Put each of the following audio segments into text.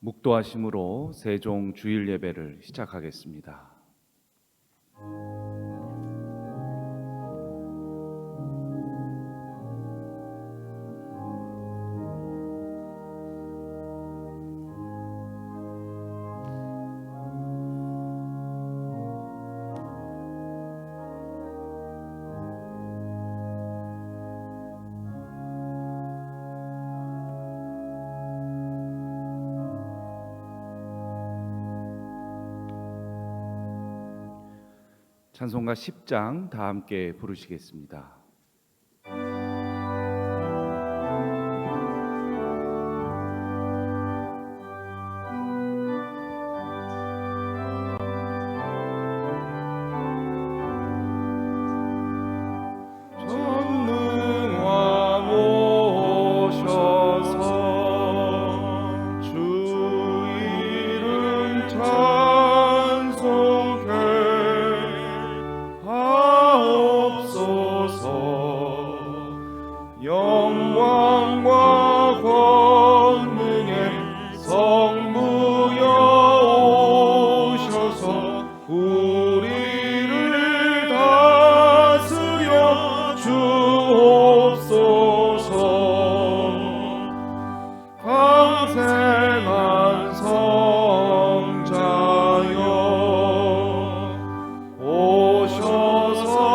묵도하심으로 세종 주일 예배를 시작하겠습니다. 찬송가 10장 다 함께 부르시겠습니다. 영광과 권능의 성부여 오셔서 우리를 다스려 주옵소서. 강생한 성자여 오셔서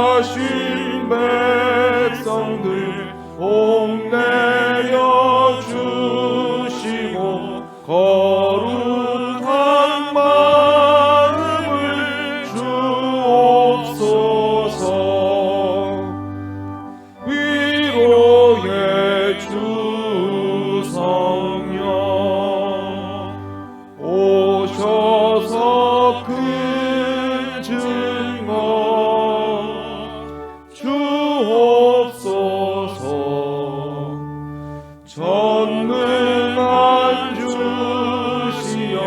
택하신 백성들 복내려 주시고 거룩한 마음을 주옵소서. 위로의 주 성령 오셔서 큰 증거 주옵소서. 전능한 주시여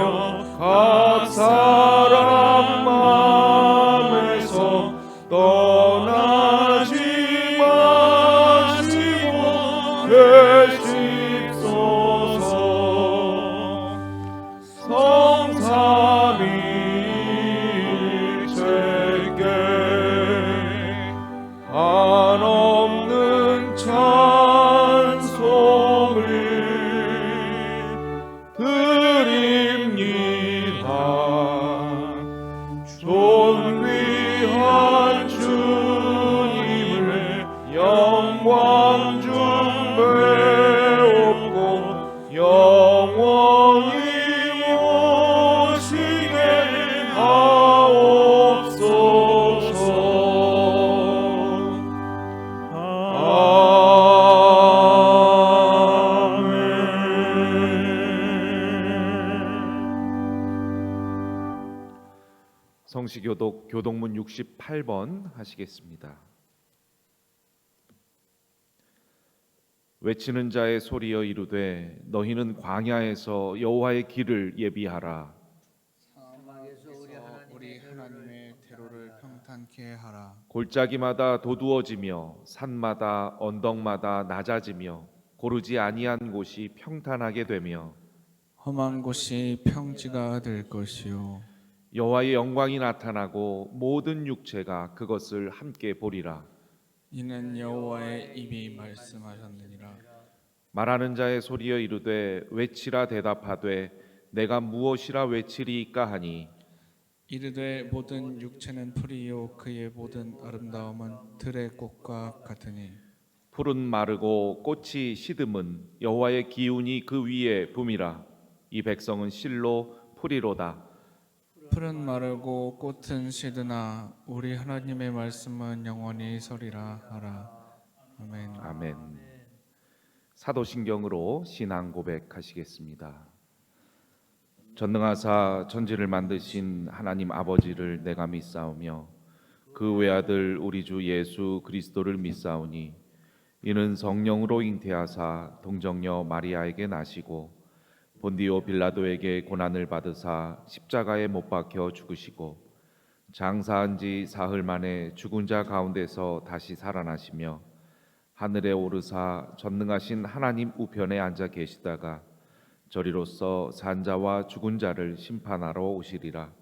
각 사람 마음에서 떠나지 마시고 계십소서. 성삼위일체께 한없는 찬송을 드립니다. 존귀한 주님을 영광 중배옵고 영원히 모시게 하옵소서. 성시교독 교독문 68번 하시겠습니다. 외치는 자의 소리여 이르되 너희는 광야에서 여호와의 길을 예비하라. 사막에서 우리 하나님의 대로를 평탄케 하라. 골짜기마다 도두어지며 산마다 언덕마다 낮아지며 고르지 아니한 곳이 평탄하게 되며 험한 곳이 평지가 될 것이요 여호와의 영광이 나타나고 모든 육체가 그것을 함께 보리라. 이는 여호와의 입이 말씀하셨느니라. 말하는 자의 소리여 이르되 외치라 대답하되 내가 무엇이라 외치리이까 하니 이르되 모든 육체는 풀이요 그의 모든 아름다움은 들의 꽃과 같으니 풀은 마르고 꽃이 시듬은 여호와의 기운이 그 위에 붐이라. 이 백성은 실로 풀이로다. 풀은 마르고 꽃은 시드나 우리 하나님의 말씀은 영원히 서리라 하라. 아멘. 아멘. 사도신경으로 신앙 고백하시겠습니다. 전능하사 천지를 만드신 하나님 아버지를 내가 믿사오며 그 외아들 우리 주 예수 그리스도를 믿사오니 이는 성령으로 잉태하사 동정녀 마리아에게 나시고 본디오 빌라도에게 고난을 받으사 십자가에 못 박혀 죽으시고 장사한 지 사흘 만에 죽은 자 가운데서 다시 살아나시며 하늘에 오르사 전능하신 하나님 우편에 앉아 계시다가 저리로서 산자와 죽은 자를 심판하러 오시리라.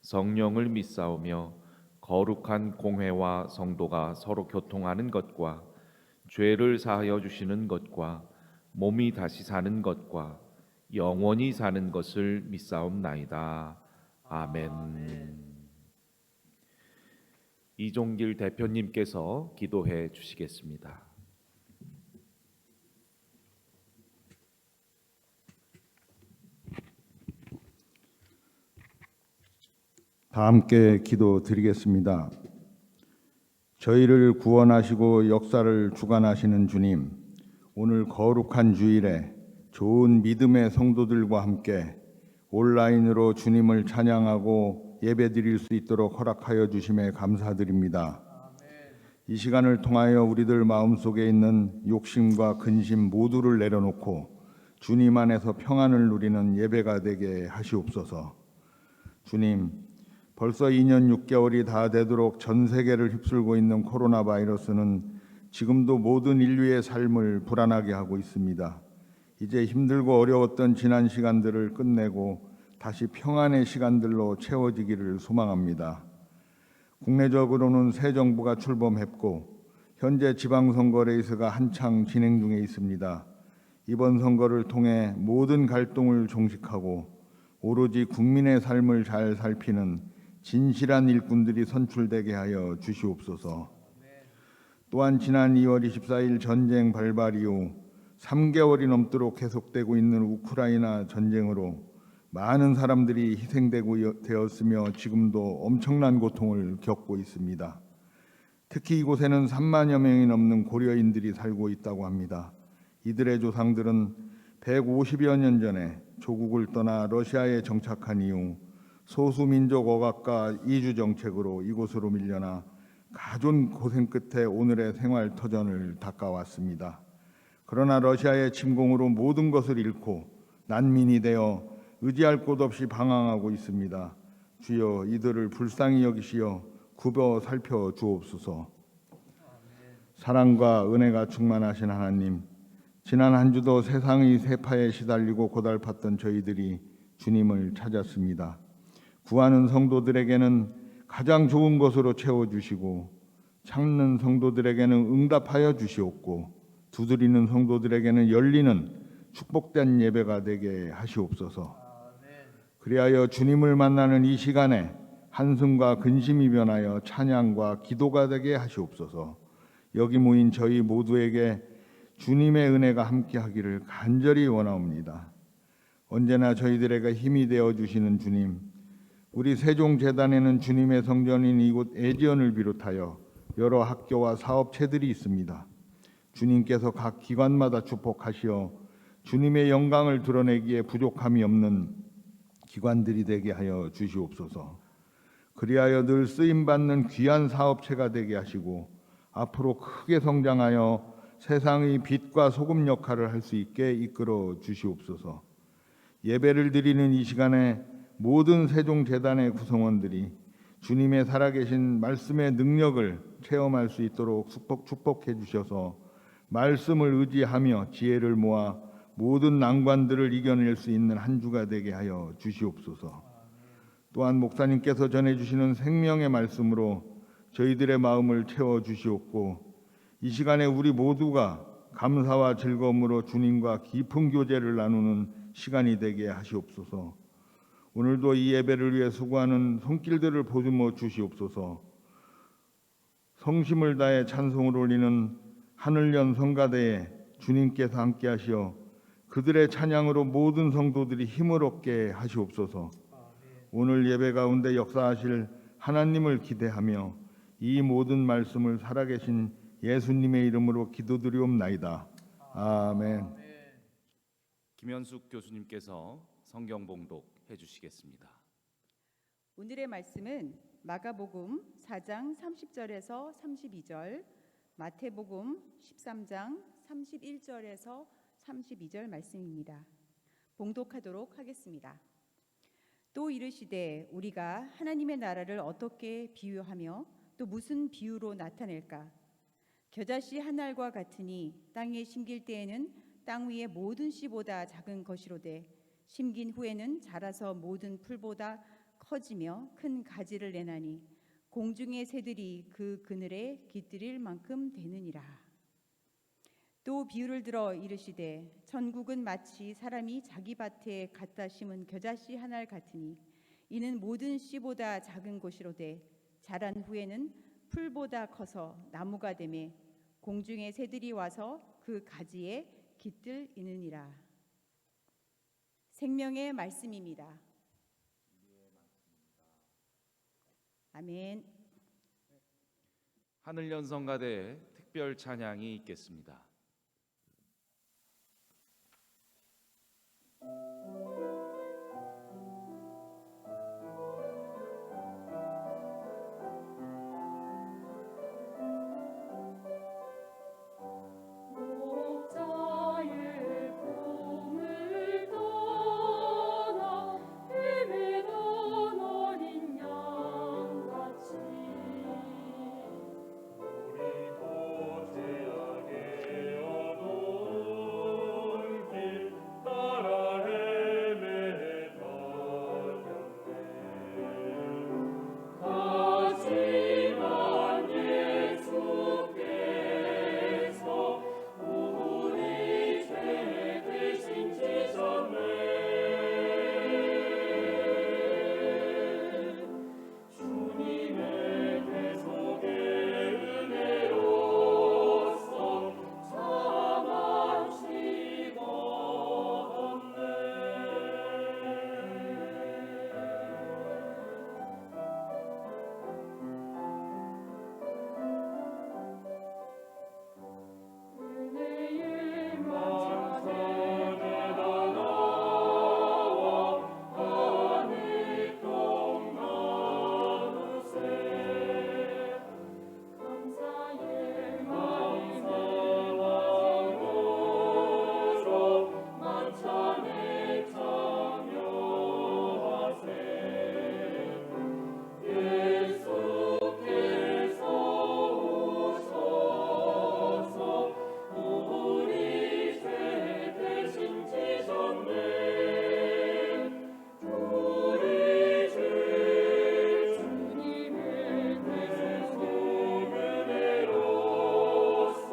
성령을 믿사오며 거룩한 공회와 성도가 서로 교통하는 것과 죄를 사하여 주시는 것과 몸이 다시 사는 것과 영원히 사는 것을 믿사옵나이다. 아멘. 이종길 대표님께서 기도해 주시겠습니다. 다 함께 기도드리겠습니다. 저희를 구원하시고 역사를 주관하시는 주님, 오늘 거룩한 주일에 좋은 믿음의 성도들과 함께 온라인으로 주님을 찬양하고 예배드릴 수 있도록 허락하여 주심에 감사드립니다. 이 시간을 통하여 우리들 마음속에 있는 욕심과 근심 모두를 내려놓고 주님 안에서 평안을 누리는 예배가 되게 하시옵소서. 주님, 벌써 2년 6개월이 다 되도록 전 세계를 휩쓸고 있는 코로나 바이러스는 지금도 모든 인류의 삶을 불안하게 하고 있습니다. 이제 힘들고 어려웠던 지난 시간들을 끝내고 다시 평안의 시간들로 채워지기를 소망합니다. 국내적으로는 새 정부가 출범했고 현재 지방선거 레이스가 한창 진행 중에 있습니다. 이번 선거를 통해 모든 갈등을 종식하고 오로지 국민의 삶을 잘 살피는 진실한 일꾼들이 선출되게 하여 주시옵소서. 또한 지난 2월 24일 전쟁 발발 이후 3개월이 넘도록 계속되고 있는 우크라이나 전쟁으로 많은 사람들이 희생되고 되었으며 지금도 엄청난 고통을 겪고 있습니다. 특히 이곳에는 3만여 명이 넘는 고려인들이 살고 있다고 합니다. 이들의 조상들은 150여 년 전에 조국을 떠나 러시아에 정착한 이후 소수민족 억압과 이주 정책으로 이곳으로 밀려나 가존 고생 끝에 오늘의 생활 터전을 닦아왔습니다. 그러나 러시아의 침공으로 모든 것을 잃고 난민이 되어 의지할 곳 없이 방황하고 있습니다. 주여 이들을 불쌍히 여기시어 굽어 살펴 주옵소서. 사랑과 은혜가 충만하신 하나님, 지난 한 주도 세상의 세파에 시달리고 고달팠던 저희들이 주님을 찾았습니다. 구하는 성도들에게는 가장 좋은 것으로 채워주시고 찾는 성도들에게는 응답하여 주시옵고 두드리는 성도들에게는 열리는 축복된 예배가 되게 하시옵소서. 그리하여 주님을 만나는 이 시간에 한숨과 근심이 변하여 찬양과 기도가 되게 하시옵소서. 여기 모인 저희 모두에게 주님의 은혜가 함께하기를 간절히 원하옵니다. 언제나 저희들에게 힘이 되어 주시는 주님, 우리 세종재단에는 주님의 성전인 이곳 애지연을 비롯하여 여러 학교와 사업체들이 있습니다. 주님께서 각 기관마다 축복하시어 주님의 영광을 드러내기에 부족함이 없는 기관들이 되게 하여 주시옵소서. 그리하여 늘 쓰임받는 귀한 사업체가 되게 하시고 앞으로 크게 성장하여 세상의 빛과 소금 역할을 할 수 있게 이끌어 주시옵소서. 예배를 드리는 이 시간에 모든 세종재단의 구성원들이 주님의 살아계신 말씀의 능력을 체험할 수 있도록 축복해 주셔서 말씀을 의지하며 지혜를 모아 모든 난관들을 이겨낼 수 있는 한 주가 되게 하여 주시옵소서. 또한 목사님께서 전해주시는 생명의 말씀으로 저희들의 마음을 채워 주시옵고 이 시간에 우리 모두가 감사와 즐거움으로 주님과 깊은 교제를 나누는 시간이 되게 하시옵소서. 오늘도 이 예배를 위해 수고하는 손길들을 보듬어 주시옵소서. 성심을 다해 찬송을 올리는 하늘연 성가대에 주님께서 함께하시어 그들의 찬양으로 모든 성도들이 힘을 얻게 하시옵소서. 오늘 예배 가운데 역사하실 하나님을 기대하며 이 모든 말씀을 살아계신 예수님의 이름으로 기도드리옵나이다. 아멘. 김현숙 교수님께서 성경 봉독해 주시겠습니다. 오늘의 말씀은 마가복음 4장 30절에서 32절, 마태복음 13장 31절에서 32절 말씀입니다. 봉독하도록 하겠습니다. 또 이르시되 우리가 하나님의 나라를 어떻게 비유하며 또 무슨 비유로 나타낼까? 겨자씨 한 알과 같으니 땅에 심길 때에는 땅 위의 모든 씨보다 작은 것이로되 심긴 후에는 자라서 모든 풀보다 커지며 큰 가지를 내나니 공중의 새들이 그 그늘에 깃들일 만큼 되느니라. 또 비유를 들어 이르시되 천국은 마치 사람이 자기 밭에 갖다 심은 겨자씨 한 알 같으니 이는 모든 씨보다 작은 것이로되 자란 후에는 풀보다 커서 나무가 되매 공중의 새들이 와서 그 가지에 깃들이느니라. 생명의 말씀입니다. 아멘. 하늘 연성가대의 특별 찬양이 있겠습니다. 목자의 품을 떠나 헤매던 어린 양같이 우리도 죄악에 어두운 길 따라 헤매다녔네. 하지만 예수께서 우리 죄 대신 지셨네. 주님의 대속의 은혜로서 자만씩 얻었네. 은혜의 만찬에다 나와 하늘 동 나누세. 감사의 마음으로 만찬에 참여하세. 예수께서 오셔서 우리 죄 대신 지셨네. 우리 죄 주님의 대속 은혜로서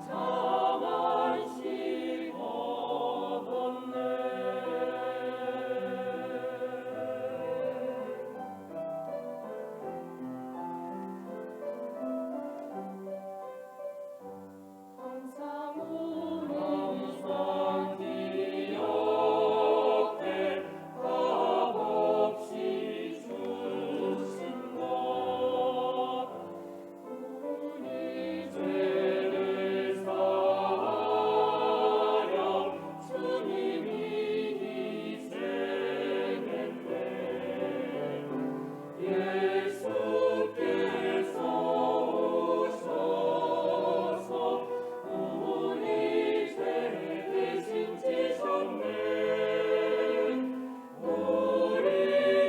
자만씩 얻었네. 항상 우리 기억해 값없이 주신 것. 우리 죄를 사하려 주님이 희생했네. 예수께서 오셔서 우리 죄 대신 지셨네. 우리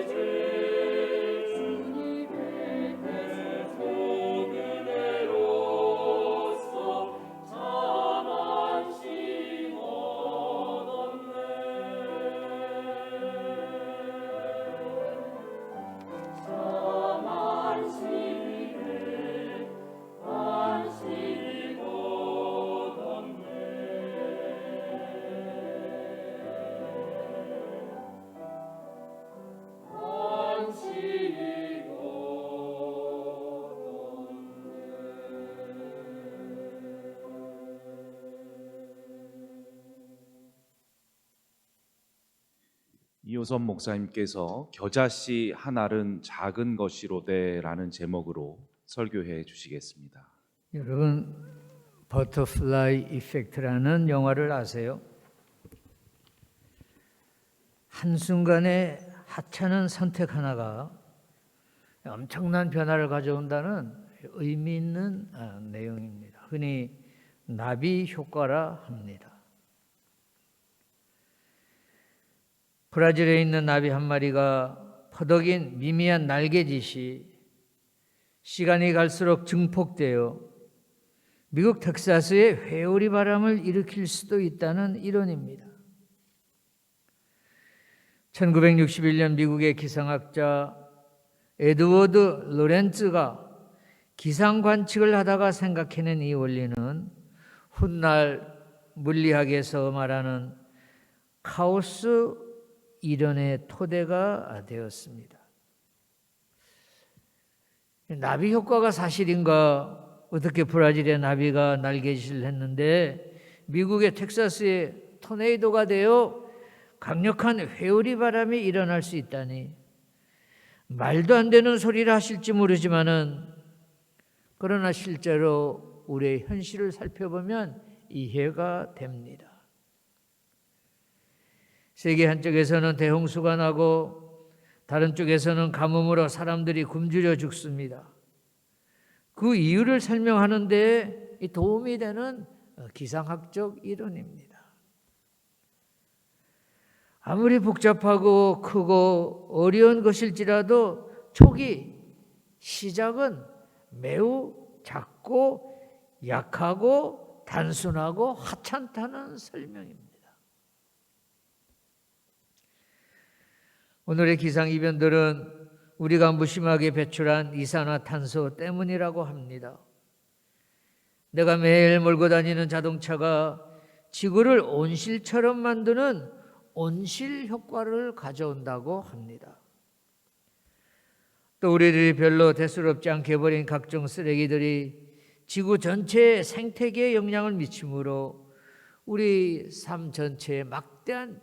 죄 주님의 대속 은혜로서 자만씩 얻었네. 자만씩을 안식 이호선 목사님께서 겨자씨 한 알은 작은 것이로되라는 제목으로 설교해 주시겠습니다. 여러분, 버터플라이 이펙트라는 영화를 아세요? 한순간에 하찮은 선택 하나가 엄청난 변화를 가져온다는 의미 있는 내용입니다. 흔히 나비 효과라 합니다. 브라질에 있는 나비 한 마리가 퍼덕인 미미한 날개짓이 시간이 갈수록 증폭되어 미국 텍사스에 회오리 바람을 일으킬 수도 있다는 이론입니다. 1961년 미국의 기상학자 에드워드 로렌츠가 기상 관측을 하다가 생각해낸 이 원리는 훗날 물리학에서 말하는 카오스 이론의 토대가 되었습니다. 나비 효과가 사실인가? 어떻게 브라질의 나비가 날개짓을 했는데 미국의 텍사스에 토네이도가 되어 강력한 회오리 바람이 일어날 수 있다니, 말도 안 되는 소리를 하실지 모르지만은 그러나 실제로 우리의 현실을 살펴보면 이해가 됩니다. 세계 한쪽에서는 대홍수가 나고 다른 쪽에서는 가뭄으로 사람들이 굶주려 죽습니다. 그 이유를 설명하는 데 도움이 되는 기상학적 이론입니다. 아무리 복잡하고 크고 어려운 것일지라도 초기 시작은 매우 작고 약하고 단순하고 하찮다는 설명입니다. 오늘의 기상이변들은 우리가 무심하게 배출한 이산화탄소 때문이라고 합니다. 내가 매일 몰고 다니는 자동차가 지구를 온실처럼 만드는 온실 효과를 가져온다고 합니다. 또 우리들이 별로 대수롭지 않게 버린 각종 쓰레기들이 지구 전체의 생태계에 영향을 미치므로 우리 삶 전체에 막대한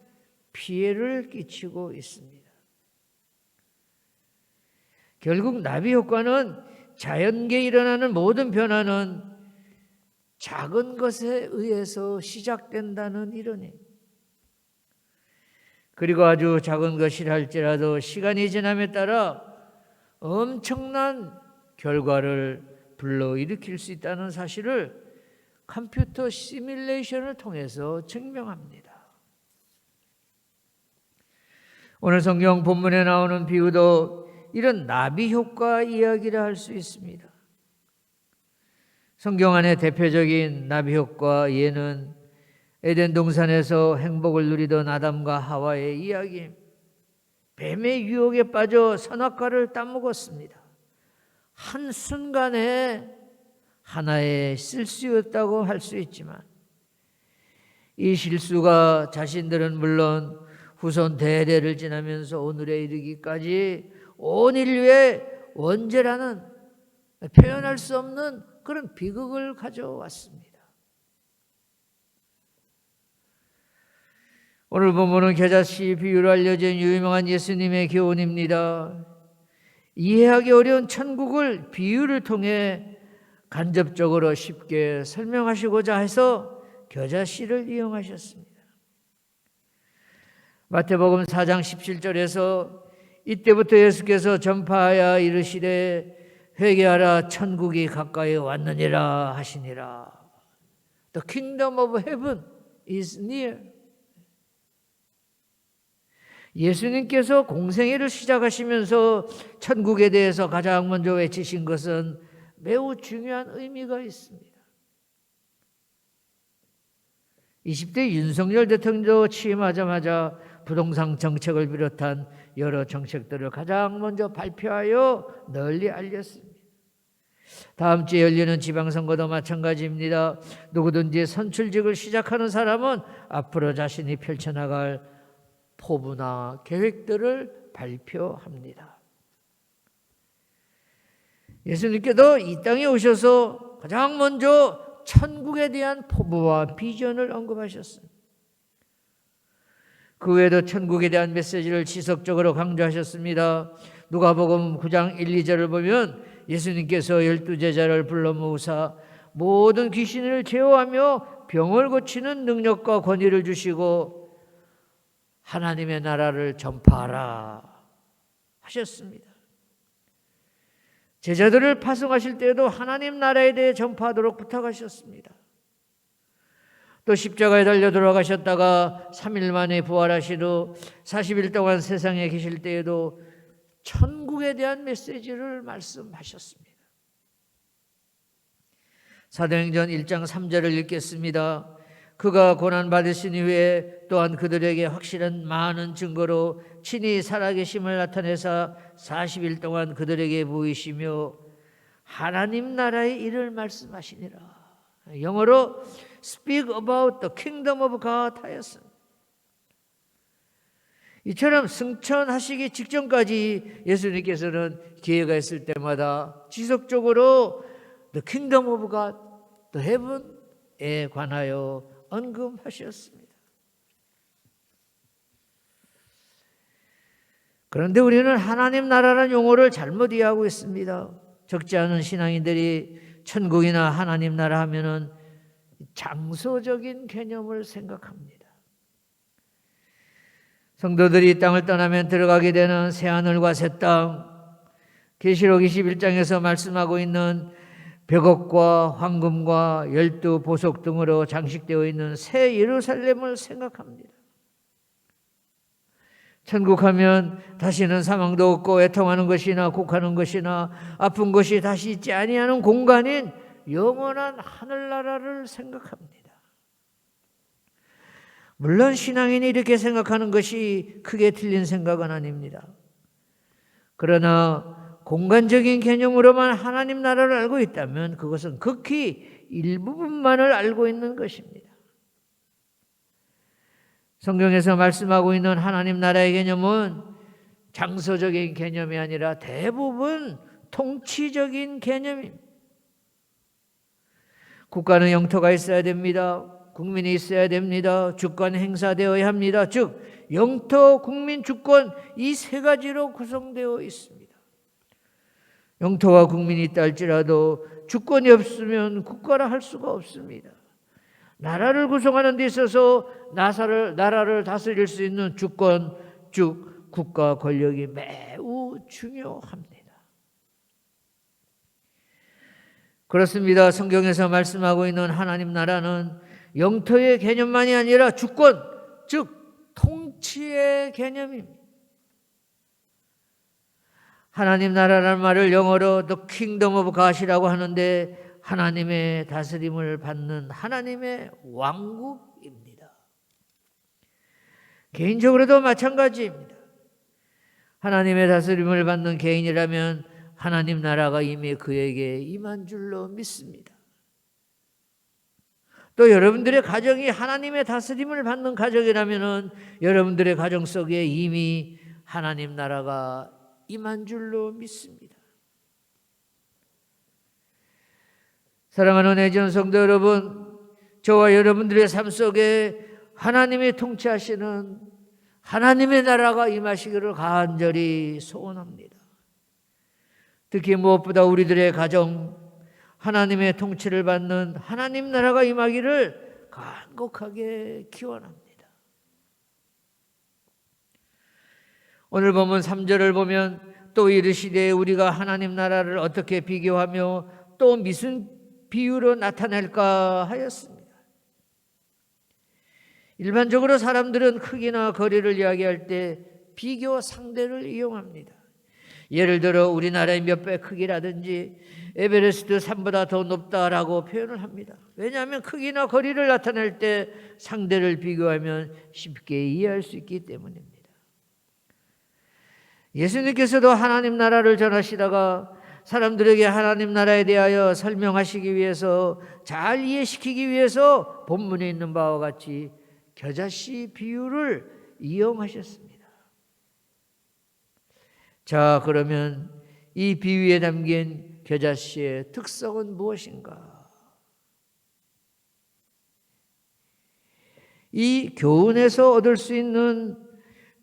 피해를 끼치고 있습니다. 결국 나비 효과는 자연계에 일어나는 모든 변화는 작은 것에 의해서 시작된다는 이론이에요. 그리고 아주 작은 것이라 할지라도 시간이 지남에 따라 엄청난 결과를 불러일으킬 수 있다는 사실을 컴퓨터 시뮬레이션을 통해서 증명합니다. 오늘 성경 본문에 나오는 비유도 이런 나비 효과 이야기를 할 수 있습니다. 성경 안의 대표적인 나비 효과 예는 에덴 동산에서 행복을 누리던 아담과 하와의 이야기입니다. 뱀의 유혹에 빠져 선악과를 따먹었습니다. 한순간에 하나의 실수였다고 할 수 있지만 이 실수가 자신들은 물론 후손 대대를 지나면서 오늘에 이르기까지 온 인류의 원죄라는 표현할 수 없는 그런 비극을 가져왔습니다. 오늘 본문은 겨자씨 비유로 알려진 유명한 예수님의 교훈입니다. 이해하기 어려운 천국을 비유를 통해 간접적으로 쉽게 설명하시고자 해서 겨자씨를 이용하셨습니다. 마태복음 4장 17절에서 이때부터 예수께서 전파하여 이르시되 회개하라 천국이 가까이 왔느니라 하시니라. The kingdom of heaven is near. 예수님께서 공생애를 시작하시면서 천국에 대해서 가장 먼저 외치신 것은 매우 중요한 의미가 있습니다. 20대 윤석열 대통령도 취임하자마자 부동산 정책을 비롯한 여러 정책들을 가장 먼저 발표하여 널리 알렸습니다. 다음 주에 열리는 지방선거도 마찬가지입니다. 누구든지 선출직을 시작하는 사람은 앞으로 자신이 펼쳐나갈 포부나 계획들을 발표합니다. 예수님께도 이 땅에 오셔서 가장 먼저 천국에 대한 포부와 비전을 언급하셨습니다. 그 외에도 천국에 대한 메시지를 지속적으로 강조하셨습니다. 누가복음 9장 1, 2절을 보면 예수님께서 12제자를 불러 모으사 모든 귀신을 제어하며 병을 고치는 능력과 권위를 주시고 하나님의 나라를 전파하라 하셨습니다. 제자들을 파송하실 때에도 하나님 나라에 대해 전파하도록 부탁하셨습니다. 또 십자가에 달려 돌아가셨다가 3일 만에 부활하신 후 40일 동안 세상에 계실 때에도 천국에 대한 메시지를 말씀하셨습니다. 사도행전 1장 3절을 읽겠습니다. 그가 고난받으신 이후에 또한 그들에게 확실한 많은 증거로 친히 살아계심을 나타내사 40일 동안 그들에게 보이시며 하나님 나라의 일을 말씀하시니라. 영어로 speak about the kingdom of God 하였습니다. 이처럼 승천하시기 직전까지 예수님께서는 기회가 있을 때마다 지속적으로 the kingdom of God, the heaven에 관하여 언급하셨습니다. 그런데 우리는 하나님 나라라는 용어를 잘못 이해하고 있습니다. 적지 않은 신앙인들이 천국이나 하나님 나라 하면은 장소적인 개념을 생각합니다. 성도들이 이 땅을 떠나면 들어가게 되는 새하늘과 새 땅, 계시록 21장에서 말씀하고 있는 벽옥과 황금과 12보석 등으로 장식되어 있는 새 예루살렘을 생각합니다. 천국하면 다시는 사망도 없고 애통하는 것이나 곡하는 것이나 아픈 것이 다시 있지 아니하는 공간인 영원한 하늘나라를 생각합니다. 물론 신앙인이 이렇게 생각하는 것이 크게 틀린 생각은 아닙니다. 그러나 공간적인 개념으로만 하나님 나라를 알고 있다면 그것은 극히 일부분만을 알고 있는 것입니다. 성경에서 말씀하고 있는 하나님 나라의 개념은 장소적인 개념이 아니라 대부분 통치적인 개념입니다. 국가는 영토가 있어야 됩니다. 국민이 있어야 됩니다. 주권 행사되어야 합니다. 즉 영토, 국민, 주권 이 세 가지로 구성되어 있습니다. 영토와 국민이 있다 할지라도 주권이 없으면 국가라 할 수가 없습니다. 나라를 구성하는 데 있어서 나라를 다스릴 수 있는 주권, 즉 국가 권력이 매우 중요합니다. 그렇습니다. 성경에서 말씀하고 있는 하나님 나라는 영토의 개념만이 아니라 주권, 즉 통치의 개념입니다. 하나님 나라라는 말을 영어로 The Kingdom of God이라고 하는데 하나님의 다스림을 받는 하나님의 왕국입니다. 개인적으로도 마찬가지입니다. 하나님의 다스림을 받는 개인이라면 하나님 나라가 이미 그에게 임한 줄로 믿습니다. 또 여러분들의 가정이 하나님의 다스림을 받는 가정이라면 여러분들의 가정 속에 이미 하나님 나라가 임한 줄로 믿습니다. 사랑하는 애전 성도 여러분, 저와 여러분들의 삶 속에 하나님이 통치하시는 하나님의 나라가 임하시기를 간절히 소원합니다. 특히 무엇보다 우리들의 가정, 하나님의 통치를 받는 하나님 나라가 임하기를 간곡하게 기원합니다. 오늘 본문 3절을 보면 또 이르시되 우리가 하나님 나라를 어떻게 비교하며 또 무슨 비유로 나타낼까 하였습니다. 일반적으로 사람들은 크기나 거리를 이야기할 때 비교 상대를 이용합니다. 예를 들어 우리나라의 몇 배 크기라든지 에베레스트 산보다 더 높다라고 표현을 합니다. 왜냐하면 크기나 거리를 나타낼 때 상대를 비교하면 쉽게 이해할 수 있기 때문입니다. 예수님께서도 하나님 나라를 전하시다가 사람들에게 하나님 나라에 대하여 설명하시기 위해서 잘 이해시키기 위해서 본문에 있는 바와 같이 겨자씨 비유를 이용하셨습니다. 자, 그러면 이 비유에 담긴 겨자씨의 특성은 무엇인가? 이 교훈에서 얻을 수 있는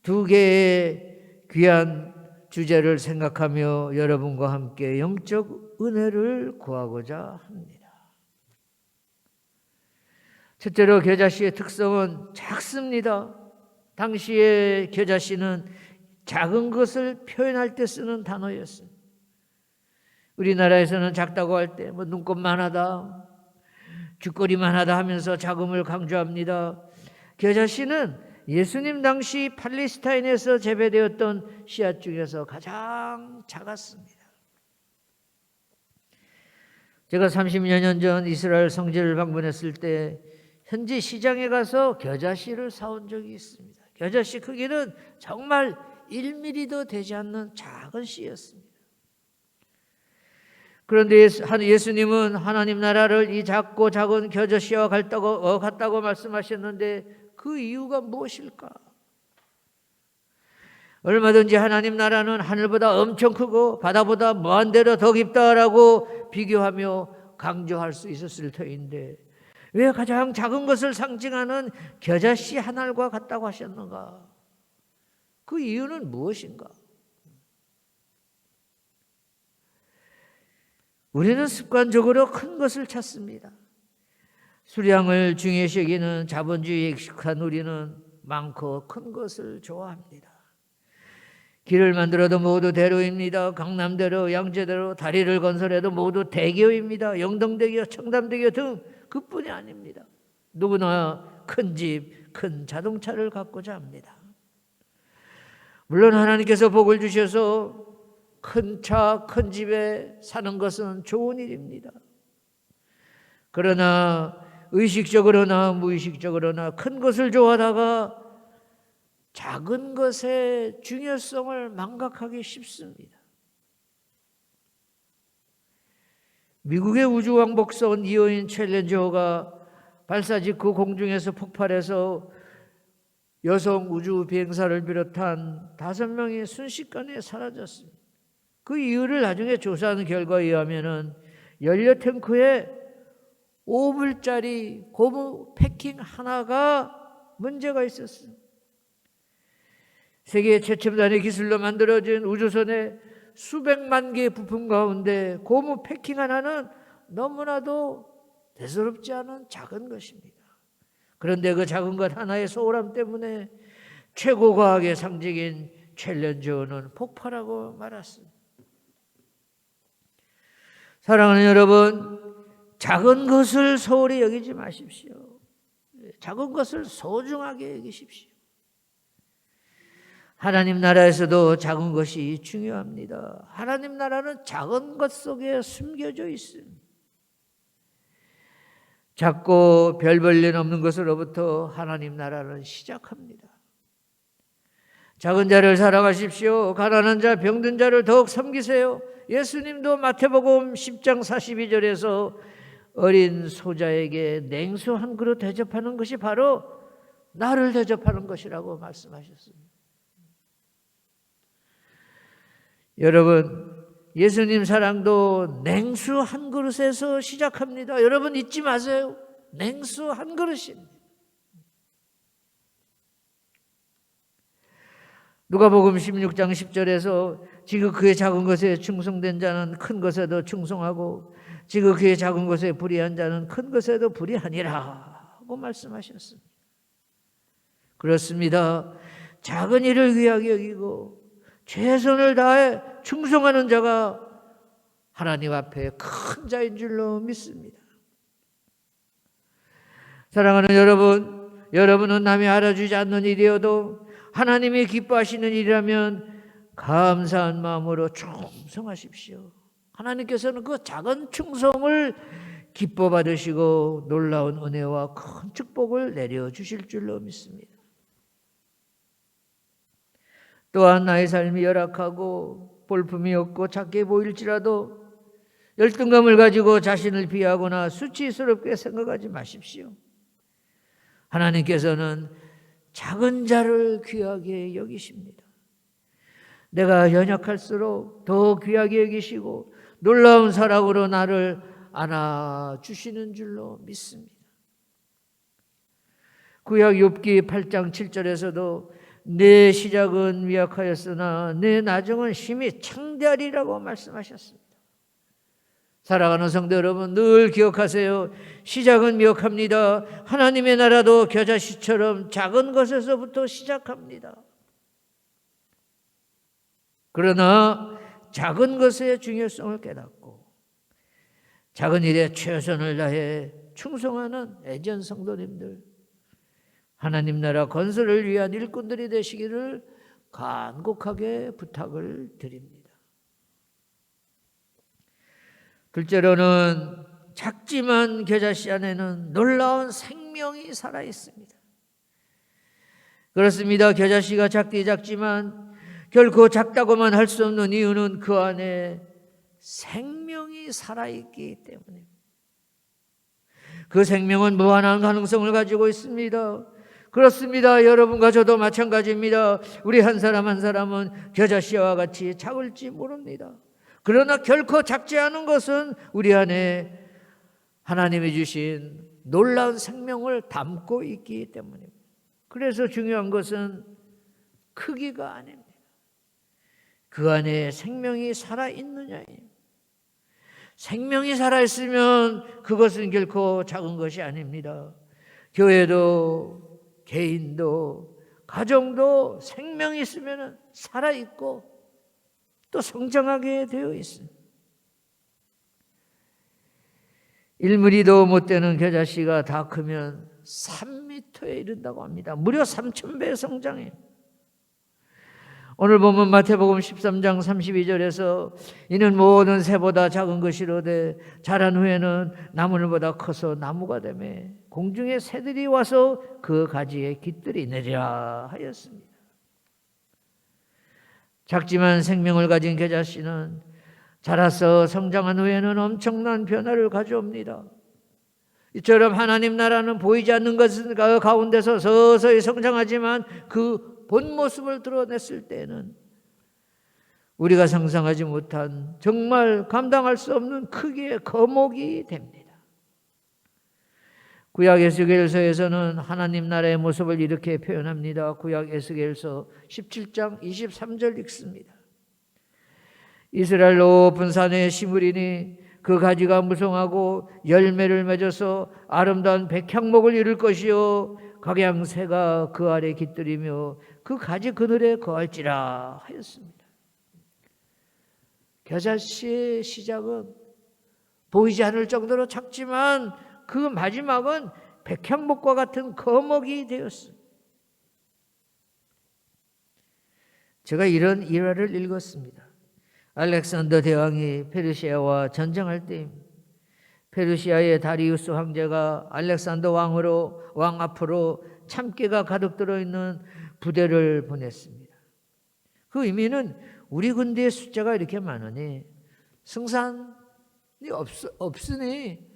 두 개의 귀한 주제를 생각하며 여러분과 함께 영적 은혜를 구하고자 합니다. 첫째로 겨자씨의 특성은 작습니다. 당시의 겨자씨는 작은 것을 표현할 때 쓰는 단어였습니다. 우리나라에서는 작다고 할 때 눈곱만하다, 죽거리만 하다 하면서 자금을 강조합니다. 겨자씨는 예수님 당시 팔레스타인에서 재배되었던 씨앗 중에서 가장 작았습니다. 제가 30여 년 전 이스라엘 성지를 방문했을 때 현지 시장에 가서 겨자씨를 사온 적이 있습니다. 겨자씨 크기는 정말 1mm도 되지 않는 작은 씨였습니다. 그런데 예수님은 하나님 나라를 이 작고 작은 겨자씨와 같다고 말씀하셨는데 그 이유가 무엇일까? 얼마든지 하나님 나라는 하늘보다 엄청 크고 바다보다 무한대로 더 깊다라고 비교하며 강조할 수 있었을 터인데 왜 가장 작은 것을 상징하는 겨자씨 한 알과 같다고 하셨는가? 그 이유는 무엇인가? 우리는 습관적으로 큰 것을 찾습니다. 수량을 중요시 여기는 자본주의에 익숙한 우리는 많고 큰 것을 좋아합니다. 길을 만들어도 모두 대로입니다. 강남대로, 양재대로, 다리를 건설해도 모두 대교입니다. 영동대교, 청담대교 등 그뿐이 아닙니다. 누구나 큰 집, 큰 자동차를 갖고자 합니다. 물론 하나님께서 복을 주셔서 큰 차, 큰 집에 사는 것은 좋은 일입니다. 그러나 의식적으로나 무의식적으로나 큰 것을 좋아하다가 작은 것의 중요성을 망각하기 쉽습니다. 미국의 우주왕복선 2호인 챌린저가 발사 직후 공중에서 폭발해서 여성 우주 비행사를 비롯한 5명이 순식간에 사라졌습니다. 그 이유를 나중에 조사하는 결과에 의하면 연료 탱크에 5불짜리 고무 패킹 하나가 문제가 있었습니다. 세계 최첨단의 기술로 만들어진 우주선의 수백만 개의 부품 가운데 고무 패킹 하나는 너무나도 대수롭지 않은 작은 것입니다. 그런데 그 작은 것 하나의 소홀함 때문에 최고 과학의 상징인 챌린저는 폭발하고 말았습니다. 사랑하는 여러분, 작은 것을 소홀히 여기지 마십시오. 작은 것을 소중하게 여기십시오. 하나님 나라에서도 작은 것이 중요합니다. 하나님 나라는 작은 것 속에 숨겨져 있습니다. 작고 별 볼 일 없는 것으로부터 하나님 나라는 시작합니다. 작은 자를 사랑하십시오. 가난한 자, 병든 자를 더욱 섬기세요. 예수님도 마태복음 10장 42절에서 어린 소자에게 냉수 한 그릇 대접하는 것이 바로 나를 대접하는 것이라고 말씀하셨습니다. 여러분, 예수님 사랑도 냉수 한 그릇에서 시작합니다. 여러분 잊지 마세요. 냉수 한 그릇입니다. 누가복음 16장 10절에서 지극히 작은 것에 충성된 자는 큰 것에도 충성하고 지극히 작은 것에 불의한 자는 큰 것에도 불의하니라 하고 말씀하셨습니다. 그렇습니다. 작은 일을 귀하게 여기고 최선을 다해 충성하는 자가 하나님 앞에 큰 자인 줄로 믿습니다. 사랑하는 여러분, 여러분은 남이 알아주지 않는 일이어도 하나님이 기뻐하시는 일이라면 감사한 마음으로 충성하십시오. 하나님께서는 그 작은 충성을 기뻐 받으시고 놀라운 은혜와 큰 축복을 내려주실 줄로 믿습니다. 또한 나의 삶이 열악하고 볼품이 없고 작게 보일지라도 열등감을 가지고 자신을 비하거나 수치스럽게 생각하지 마십시오. 하나님께서는 작은 자를 귀하게 여기십니다. 내가 연약할수록 더 귀하게 여기시고 놀라운 사랑으로 나를 안아주시는 줄로 믿습니다. 구약 욥기 8장 7절에서도 내 시작은 미약하였으나 내 나중은 심히 창대하리라고 말씀하셨습니다. 사랑하는 성도 여러분, 늘 기억하세요. 시작은 미약합니다. 하나님의 나라도 겨자씨처럼 작은 것에서부터 시작합니다. 그러나 작은 것의 중요성을 깨닫고 작은 일에 최선을 다해 충성하는 애전 성도님들, 하나님 나라 건설을 위한 일꾼들이 되시기를 간곡하게 부탁을 드립니다. 둘째로는 작지만 겨자씨 안에는 놀라운 생명이 살아 있습니다. 그렇습니다. 겨자씨가 작지만 결코 작다고만 할 수 없는 이유는 그 안에 생명이 살아있기 때문입니다. 그 생명은 무한한 가능성을 가지고 있습니다. 그렇습니다. 여러분과 저도 마찬가지입니다. 우리 한 사람 한 사람은 겨자씨와 같이 작을지 모릅니다. 그러나 결코 작지 않은 것은 우리 안에 하나님이 주신 놀라운 생명을 담고 있기 때문입니다. 그래서 중요한 것은 크기가 아닙니다. 그 안에 생명이 살아있느냐예요. 생명이 살아있으면 그것은 결코 작은 것이 아닙니다. 교회도 개인도 가정도 생명이 있으면 살아있고 또 성장하게 되어 있습니다. 1mm도 못 되는 겨자씨가 다 크면 3m에 이른다고 합니다. 무려 3000배의 성장해요. 오늘 보면 마태복음 13장 32절에서 이는 모든 새보다 작은 것이로되 자란 후에는 나무늘보다 커서 나무가 되매 공중의 새들이 와서 그 가지에 깃들이 내리라 하였습니다. 작지만 생명을 가진 겨자씨는 자라서 성장한 후에는 엄청난 변화를 가져옵니다. 이처럼 하나님 나라는 보이지 않는 것 가운데서 서서히 성장하지만 그 본 모습을 드러냈을 때는 우리가 상상하지 못한 정말 감당할 수 없는 크기의 거목이 됩니다. 구약 에스겔서에서는 하나님 나라의 모습을 이렇게 표현합니다. 구약 에스겔서 17장 23절 읽습니다. 이스라엘 높은 산에 심으리니 그 가지가 무성하고 열매를 맺어서 아름다운 백향목을 이룰 것이요 각양새가 그 아래 깃들이며 그 가지 그늘에 거할지라 하였습니다. 겨자씨의 시작은 보이지 않을 정도로 작지만 그 마지막은 백향목과 같은 거목이 되었습니다. 제가 이런 일화를 읽었습니다. 알렉산더 대왕이 페르시아와 전쟁할 때입니다. 페르시아의 다리우스 황제가 알렉산더 왕 앞으로 참깨가 가득 들어있는 부대를 보냈습니다. 그 의미는 우리 군대의 숫자가 이렇게 많으니 승산이 없으니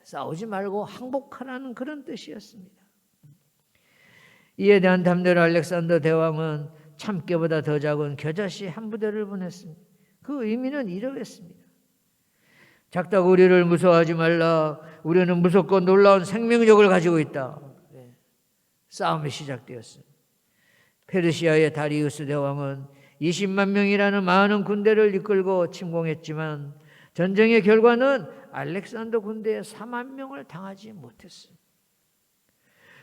싸우지 말고 항복하라는 그런 뜻이었습니다. 이에 대한 답례로 알렉산더 대왕은 참깨보다 더 작은 겨자씨 한 부대를 보냈습니다. 그 의미는 이러했습니다. 작다고 우리를 무서워하지 말라. 우리는 무섭고 놀라운 생명력을 가지고 있다. 싸움이 시작되었습니다. 페르시아의 다리우스 대왕은 20만 명이라는 많은 군대를 이끌고 침공했지만 전쟁의 결과는 알렉산더 군대에 4만 명을 당하지 못했습니다.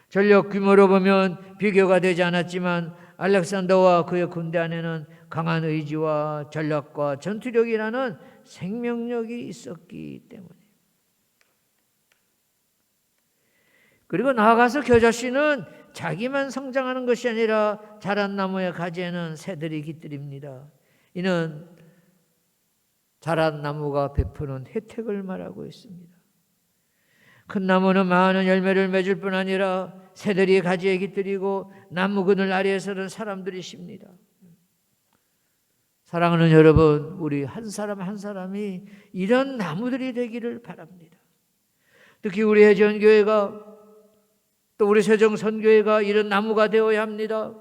전력 규모로 보면 비교가 되지 않았지만 알렉산더와 그의 군대 안에는 강한 의지와 전략과 전투력이라는 생명력이 있었기 때문에. 그리고 나아가서 겨자씨는 자기만 성장하는 것이 아니라 자란 나무의 가지에는 새들이 깃들입니다. 이는 자란 나무가 베푸는 혜택을 말하고 있습니다. 큰 나무는 많은 열매를 맺을 뿐 아니라 새들이 가지에 깃들이고 나무 그늘 아래에서는 사람들이 쉽니다. 사랑하는 여러분, 우리 한 사람 한 사람이 이런 나무들이 되기를 바랍니다. 특히 우리 해전교회가 또 우리 세정선교회가 이런 나무가 되어야 합니다.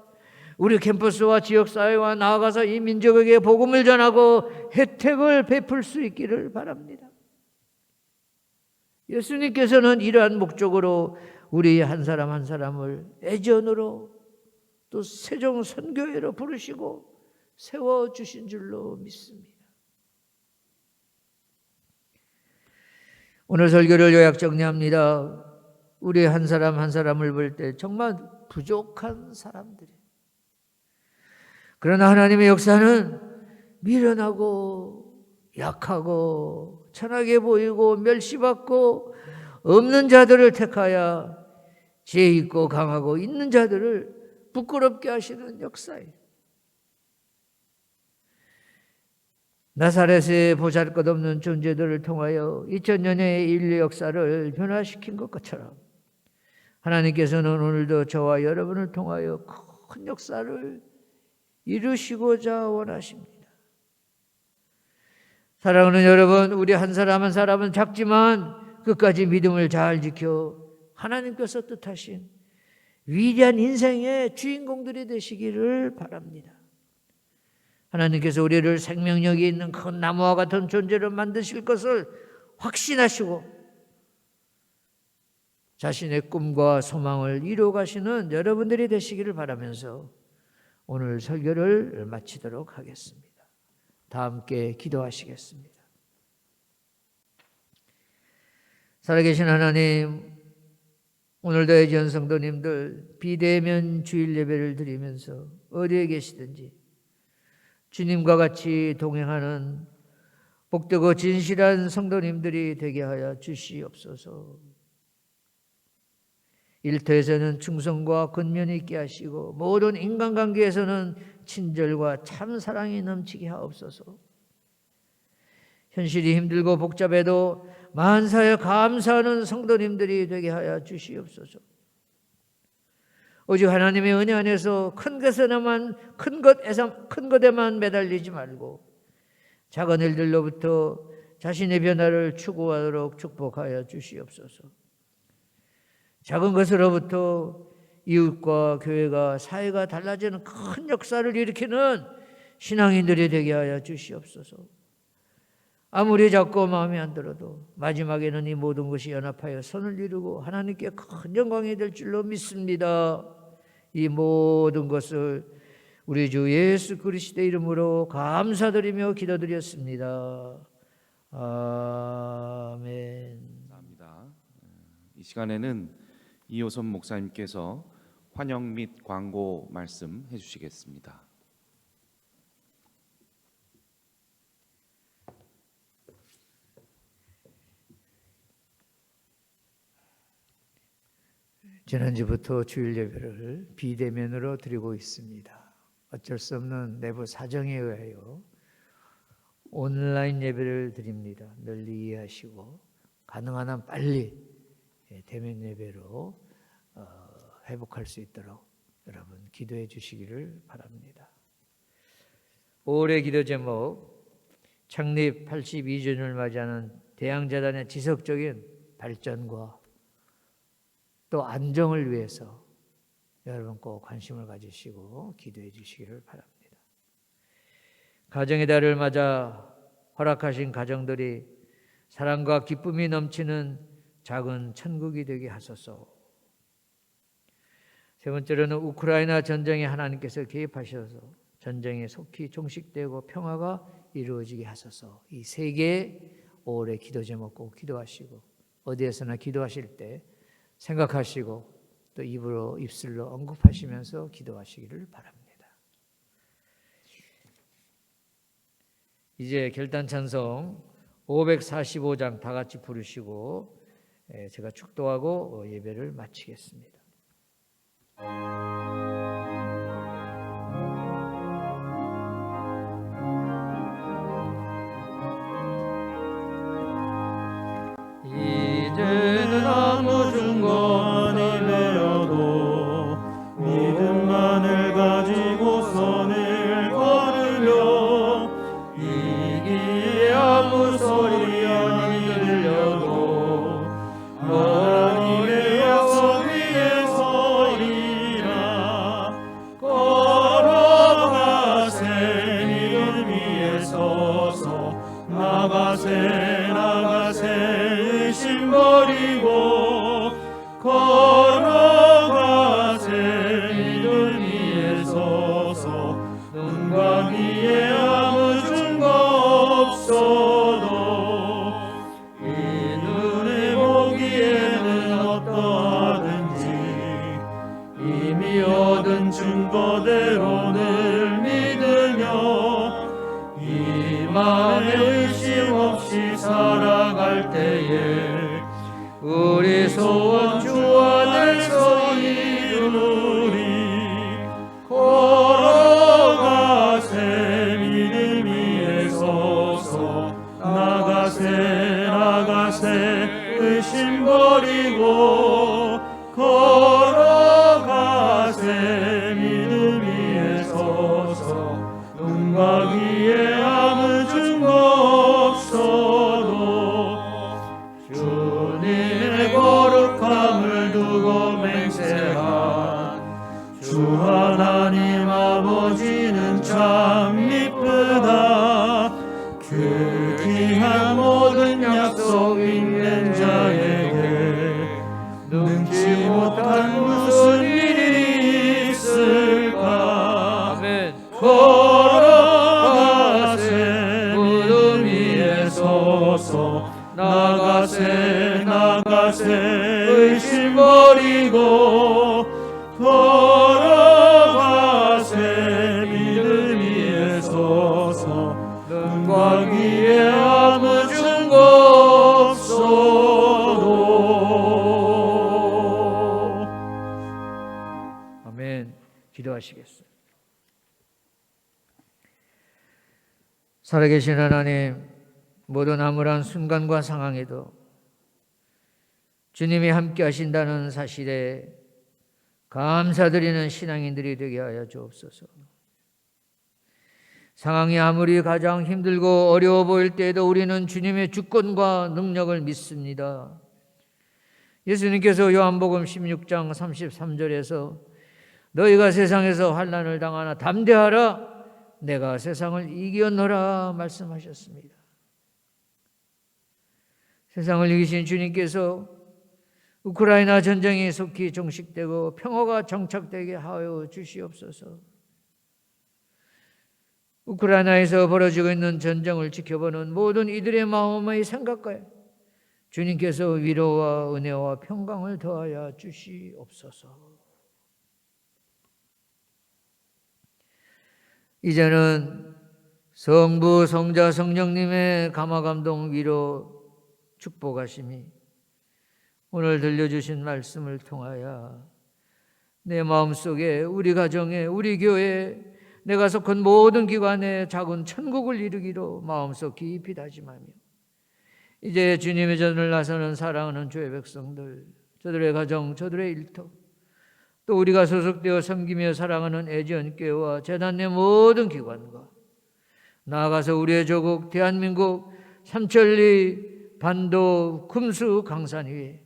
우리 캠퍼스와 지역사회와 나아가서 이 민족에게 복음을 전하고 혜택을 베풀 수 있기를 바랍니다. 예수님께서는 이러한 목적으로 우리 한 사람 한 사람을 애전으로 또 세종선교회로 부르시고 세워주신 줄로 믿습니다. 오늘 설교를 요약 정리합니다. 우리 한 사람 한 사람을 볼 때 정말 부족한 사람들이에요. 그러나 하나님의 역사는 미련하고 약하고 천하게 보이고 멸시받고 없는 자들을 택하여 지혜 있고 강하고 있는 자들을 부끄럽게 하시는 역사예요. 나사렛의 보잘것없는 존재들을 통하여 2000년의 인류 역사를 변화시킨 것처럼 하나님께서는 오늘도 저와 여러분을 통하여 큰 역사를 이루시고자 원하십니다. 사랑하는 여러분, 우리 한 사람 한 사람은 작지만 끝까지 믿음을 잘 지켜 하나님께서 뜻하신 위대한 인생의 주인공들이 되시기를 바랍니다. 하나님께서 우리를 생명력이 있는 큰 나무와 같은 존재로 만드실 것을 확신하시고 자신의 꿈과 소망을 이루어가시는 여러분들이 되시기를 바라면서 오늘 설교를 마치도록 하겠습니다. 다 함께 기도하시겠습니다. 살아계신 하나님, 오늘도 애지연 성도님들 비대면 주일 예배를 드리면서 어디에 계시든지 주님과 같이 동행하는 복되고 진실한 성도님들이 되게 하여 주시옵소서. 일터에서는 충성과 근면이 있게 하시고 모든 인간관계에서는 친절과 참사랑이 넘치게 하옵소서. 현실이 힘들고 복잡해도 만사에 감사하는 성도님들이 되게 하여 주시옵소서. 오직 하나님의 은혜 안에서 큰 것에만 매달리지 말고 작은 일들로부터 자신의 변화를 추구하도록 축복하여 주시옵소서. 작은 것으로부터 이웃과 교회가 사회가 달라지는 큰 역사를 일으키는 신앙인들이 되게 하여 주시옵소서. 아무리 작고 마음에 안 들어도 마지막에는 이 모든 것이 연합하여 선을 이루고 하나님께 큰 영광이 될 줄로 믿습니다. 이 모든 것을 우리 주 예수 그리스도의 이름으로 감사드리며 기도드렸습니다. 아멘. 감사합니다. 이 시간에는 이호선 목사님께서 환영 및 광고 말씀해 주시겠습니다. 지난주부터 주일 예배를 비대면으로 드리고 있습니다. 어쩔 수 없는 내부 사정에 의하여 온라인 예배를 드립니다. 널리 이해하시고 가능한 한 빨리 대면 예배로 회복할 수 있도록 여러분 기도해 주시기를 바랍니다. 올해 기도 제목, 창립 82주년을 맞이하는 대양재단의 지속적인 발전과 또 안정을 위해서 여러분 꼭 관심을 가지시고 기도해 주시기를 바랍니다. 가정의 달을 맞아 허락하신 가정들이 사랑과 기쁨이 넘치는 작은 천국이 되게 하소서. 세 번째로는 우크라이나 전쟁에 하나님께서 개입하셔서 전쟁이 속히 종식되고 평화가 이루어지게 하소서. 이 세 개의 올해 기도 제목 꼭 기도하시고 어디에서나 기도하실 때 생각하시고 또 입술로 언급하시면서 기도하시기를 바랍니다. 이제 결단 찬송 545장 다 같이 부르시고 제가 축도하고 예배를 마치겠습니다. 이제는 아무 중건이 되어도 믿음만을 가지고 선을 걸으려 이기에 아무 소리 아니 들려도 하나님의 약속 위에 서리라. 걸어가세 믿음 위에 서서 나가세 의심 버리고 걸어가세 믿음 위에 서서 눈과 귀에 아무 증거 없어도 이 눈에 보기에는 어떠하든지 이미 얻은 증거대로 늘 믿으며 이 마음에 의심 없이 살아갈 때에 우리 소원 주 안에서 이루리. 걸어가세 믿음 위에 서서 나가세 의심 버리고 걸어가세 믿음 위에 서서 눈과 귀에 아무 증거 없어도 주님의 거룩함을 두고 맹세한 주 하나님 아버지는 참 이쁘다. 그 귀한 모든 약속 있는 자에게 능치 못한 무슨 일이 있을까. 아멘. 걸어가세 무덤 위에 서서 나가세 의심 버리고 걸어가세 믿음 위에 서서 눈과 귀에 아무 증거 없어도. 아멘. 기도하시겠습니다. 살아계신 하나님, 모든 암울한 순간과 상황에도 주님이 함께 하신다는 사실에 감사드리는 신앙인들이 되게 하여 주옵소서. 상황이 아무리 가장 힘들고 어려워 보일 때에도 우리는 주님의 주권과 능력을 믿습니다. 예수님께서 요한복음 16장 33절에서 너희가 세상에서 환난을 당하나 담대하라, 내가 세상을 이겼노라 말씀하셨습니다. 세상을 이기신 주님께서 우크라이나 전쟁이 속히 종식되고 평화가 정착되게 하여 주시옵소서. 우크라이나에서 벌어지고 있는 전쟁을 지켜보는 모든 이들의 마음의 생각과에 주님께서 위로와 은혜와 평강을 더하여 주시옵소서. 이제는 성부, 성자, 성령님의 감화감동, 위로, 축복하심이 오늘 들려주신 말씀을 통하여 내 마음속에, 우리 가정에, 우리 교회에, 내가 속한 모든 기관에 작은 천국을 이루기로 마음속 깊이 다짐하며 이제 주님의 전을 나서는 사랑하는 주의 백성들, 저들의 가정, 저들의 일터, 또 우리가 소속되어 섬기며 사랑하는 애지연교회와 재단 내 모든 기관과 나아가서 우리의 조국 대한민국 삼천리, 반도, 금수, 강산 위에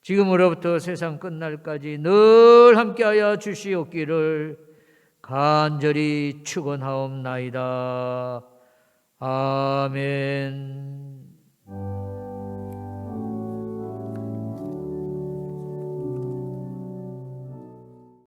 지금으로부터 세상 끝날까지 늘 함께하여 주시옵기를 간절히 축원하옵나이다. 아멘.